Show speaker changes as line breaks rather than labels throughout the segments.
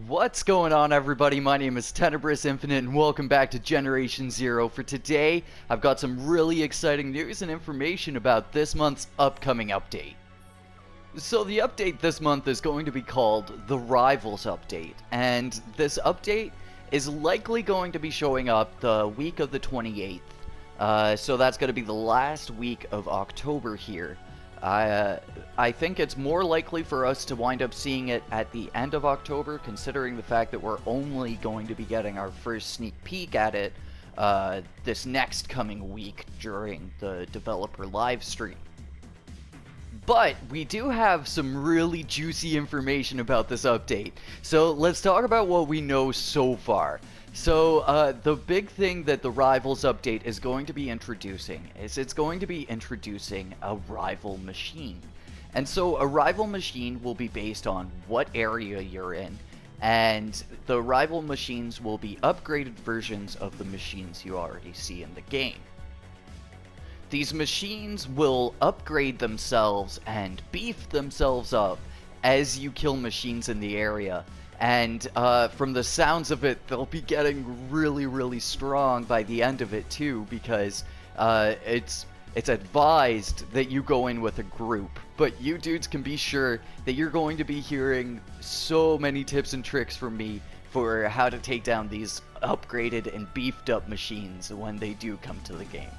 What's going on, everybody? My name is Tenebrous Infinite and welcome back to Generation Zero. For today, I've got some really exciting news and information about this month's upcoming update. So the update this month is going to be called the Rivals Update, and this update is likely going to be showing up the week of the 28th. So that's going to be the last week of October here. I think it's more likely for us to wind up seeing it at the end of October, considering the fact that we're only going to be getting our first sneak peek at it this next coming week during the developer live stream. But we do have some really juicy information about this update. So let's talk about what we know so far. So the big thing that the Rivals update is going to be introducing is it's going to be introducing a rival machine. And so a rival machine will be based on what area you're in, and the rival machines will be upgraded versions of the machines you already see in the game. These machines will upgrade themselves and beef themselves up as you kill machines in the area. And from the sounds of it, they'll be getting really strong by the end of it too, because it's advised that you go in with a group. But you dudes can be sure that you're going to be hearing so many tips and tricks from me for how to take down these upgraded and beefed up machines when they do come to the game.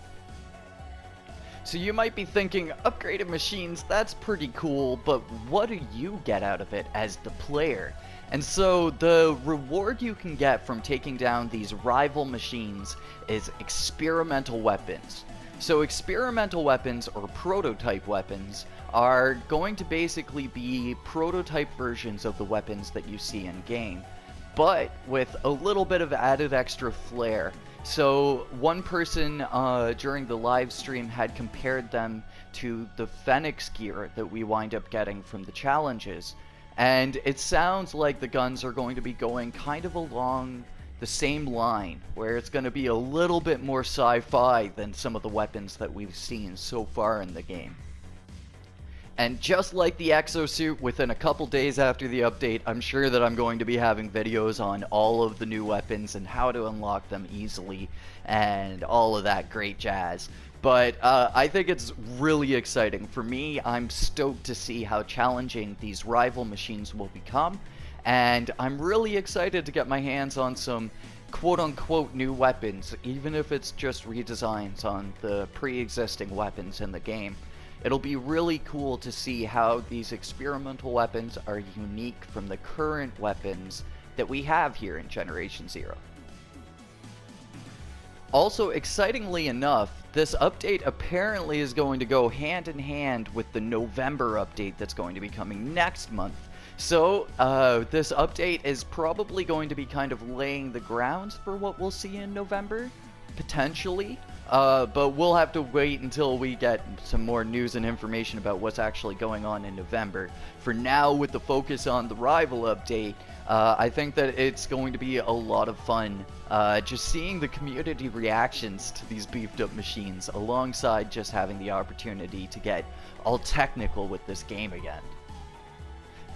So you might be thinking, upgraded machines, that's pretty cool, but what do you get out of it as the player? And so the reward you can get from taking down these rival machines is experimental weapons. So experimental weapons, or prototype weapons, are going to basically be prototype versions of the weapons that you see in game, but with a little bit of added extra flair. So one person during the live stream had compared them to the Phoenix gear that we wind up getting from the challenges. And it sounds like the guns are going to be going kind of along the same line, where it's going to be a little bit more sci-fi than some of the weapons that we've seen so far in the game. And just like the exosuit, within a couple days after the update, I'm sure that I'm going to be having videos on all of the new weapons and how to unlock them easily and all of that great jazz. But I think it's really exciting. For me, I'm stoked to see how challenging these rival machines will become, and I'm really excited to get my hands on some quote-unquote new weapons, even if it's just redesigns on the pre-existing weapons in the game. It'll be really cool to see how these experimental weapons are unique from the current weapons that we have here in Generation Zero. Also, excitingly enough, this update apparently is going to go hand in hand with the November update that's going to be coming next month. So, this update is probably going to be kind of laying the grounds for what we'll see in November, potentially. But we'll have to wait until we get some more news and information about what's actually going on in November. For now, with the focus on the Rival update, I think that it's going to be a lot of fun just seeing the community reactions to these beefed up machines, alongside just having the opportunity to get all technical with this game again.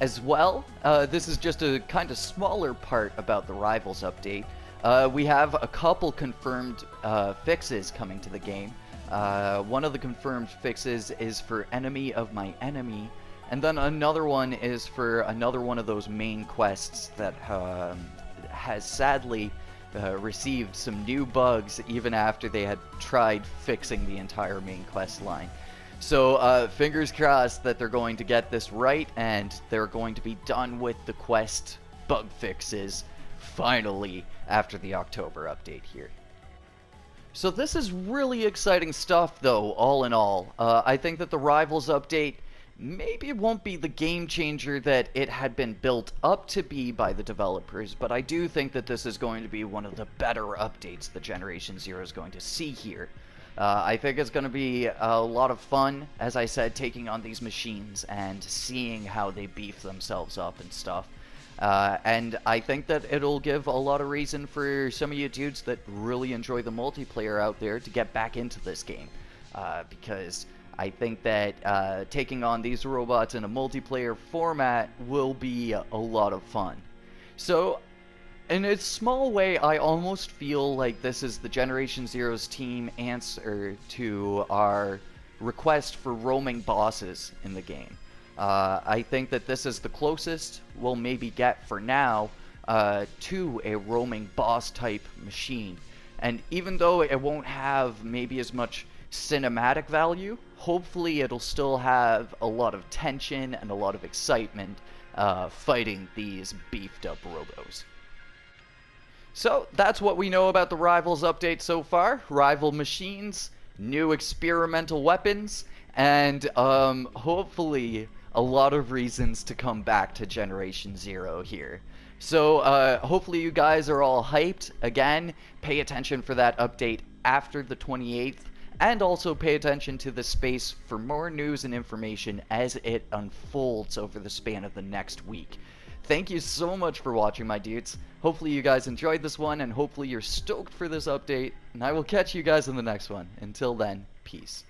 As well, this is just a kind of smaller part about the Rivals update. We have a couple confirmed fixes coming to the game. One of the confirmed fixes is for Enemy of My Enemy, and then another one is for another one of those main quests that has sadly received some new bugs even after they had tried fixing the entire main quest line. So fingers crossed that they're going to get this right and they're going to be done with the quest bug fixes finally after the October update here. So this is really exciting stuff though, all in all. I think that the Rivals update maybe won't be the game changer that it had been built up to be by the developers, but I do think that this is going to be one of the better updates that Generation Zero is going to see here. I think it's going to be a lot of fun, as I said, taking on these machines and seeing how they beef themselves up and stuff. And I think that it'll give a lot of reason for some of you dudes that really enjoy the multiplayer out there to get back into this game. Because I think that taking on these robots in a multiplayer format will be a lot of fun. So, in a small way, I almost feel like this is the Generation Zero's team answer to our request for roaming bosses in the game. I think that this is the closest we'll maybe get for now to a roaming boss type machine. And even though it won't have maybe as much cinematic value, hopefully it'll still have a lot of tension and a lot of excitement fighting these beefed up robos. So that's what we know about the Rivals update so far. Rival machines, new experimental weapons, and hopefully a lot of reasons to come back to Generation Zero here. So hopefully you guys are all hyped. Again, pay attention for that update after the 28th, and also pay attention to the space for more news and information as it unfolds over the span of the next week. Thank you so much for watching, my dudes. Hopefully you guys enjoyed this one, and hopefully you're stoked for this update, and I will catch you guys in the next one. Until then, peace.